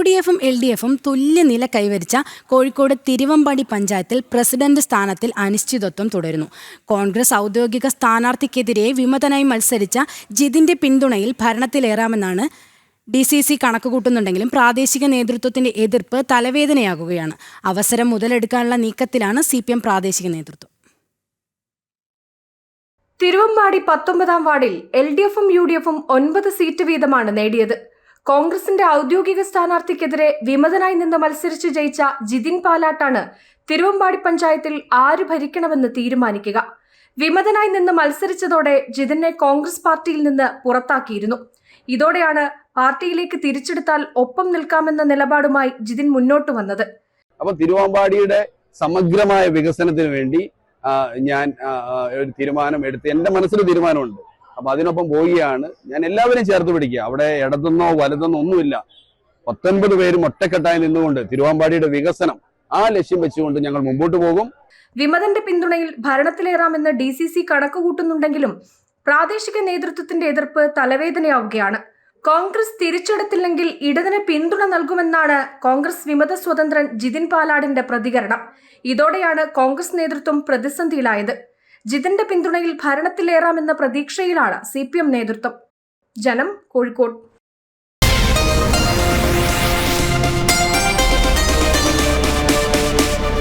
UDF-ഉം LDF-ഉം തുല്യനില കൈവരിച്ച കോഴിക്കോട് തിരുവമ്പാടി പഞ്ചായത്തിൽ പ്രസിഡന്റ് സ്ഥാനത്തിൽ അനിശ്ചിതത്വം തുടരുന്നു. കോൺഗ്രസ് ഔദ്യോഗിക സ്ഥാനാർത്ഥിക്കെതിരെ വിമതനായി മത്സരിച്ച ജിതിന്റെ പിന്തുണയിൽ ഭരണത്തിലേറാമെന്നാണ് DCC കണക്കുകൂട്ടുന്നുണ്ടെങ്കിലും പ്രാദേശിക നേതൃത്വത്തിന്റെ എതിർപ്പ് തലവേദനയാകുകയാണ്. അവസരം മുതലെടുക്കാനുള്ള നീക്കത്തിലാണ് CPM പ്രാദേശിക നേതൃത്വം. തിരുവമ്പാടി 19-ാം വാർഡിൽ LDF-ഉം UDF-ഉം 9 സീറ്റ് വീതമാണ് നേടിയത്. കോൺഗ്രസിന്റെ ഔദ്യോഗിക സ്ഥാനാർത്ഥിക്കെതിരെ വിമതനായി നിന്ന് മത്സരിച്ച് ജയിച്ച ജിതിൻ പാലാട്ടാണ് തിരുവമ്പാടി പഞ്ചായത്തിൽ ആര് ഭരിക്കണമെന്ന് തീരുമാനിക്കുക. വിമതനായി നിന്ന് മത്സരിച്ചതോടെ ജിതിനെ കോൺഗ്രസ് പാർട്ടിയിൽ നിന്ന് പുറത്താക്കിയിരുന്നു. ഇതോടെയാണ് പാർട്ടിയിലേക്ക് തിരിച്ചെടുത്താൽ ഒപ്പം നിൽക്കാമെന്ന നിലപാടുമായി ജിതിൻ മുന്നോട്ട് വന്നത്. അപ്പൊ തിരുവമ്പാടിയുടെ സമഗ്രമായ വികസനത്തിന് വേണ്ടി ഞാൻ ഒരു തീരുമാനം എടുത്ത് എന്റെ മനസ്സിൽ തീരുമാനമുണ്ട്. അപ്പൊ അതിനൊപ്പം പോവുകയാണ്. ഞാൻ എല്ലാവരും ചേർത്ത് പിടിക്കുക. അവിടെ ഇടതെന്നോ വലതെന്നോ ഒന്നുമില്ല. 19 പേരും ഒറ്റക്കെട്ടായി നിന്നുകൊണ്ട് തിരുവമ്പാടിയുടെ വികസനം ആ ലക്ഷ്യം വെച്ചുകൊണ്ട് ഞങ്ങൾ മുമ്പോട്ട് പോകും. വിമതന്റെ പിന്തുണയിൽ ഭരണത്തിലേറാമെന്ന് DCC കണക്കുകൂട്ടുന്നുണ്ടെങ്കിലും പ്രാദേശിക നേതൃത്വത്തിന്റെ എതിർപ്പ് തലവേദനയാവുകയാണ്. കോൺഗ്രസ് തിരിച്ചെടുത്തില്ലെങ്കിൽ ഇടതിന് പിന്തുണ നൽകുമെന്നാണ് കോൺഗ്രസ് വിമത സ്വതന്ത്രൻ ജിതിൻ പാലാടിന്റെ പ്രതികരണം. ഇതോടെയാണ് കോൺഗ്രസ് നേതൃത്വം പ്രതിസന്ധിയിലായത്. ജിതിന്റെ പിന്തുണയിൽ ഭരണത്തിലേറാമെന്ന പ്രതീക്ഷയിലാണ് CPM നേതൃത്വം. ജനം, കോഴിക്കോട്.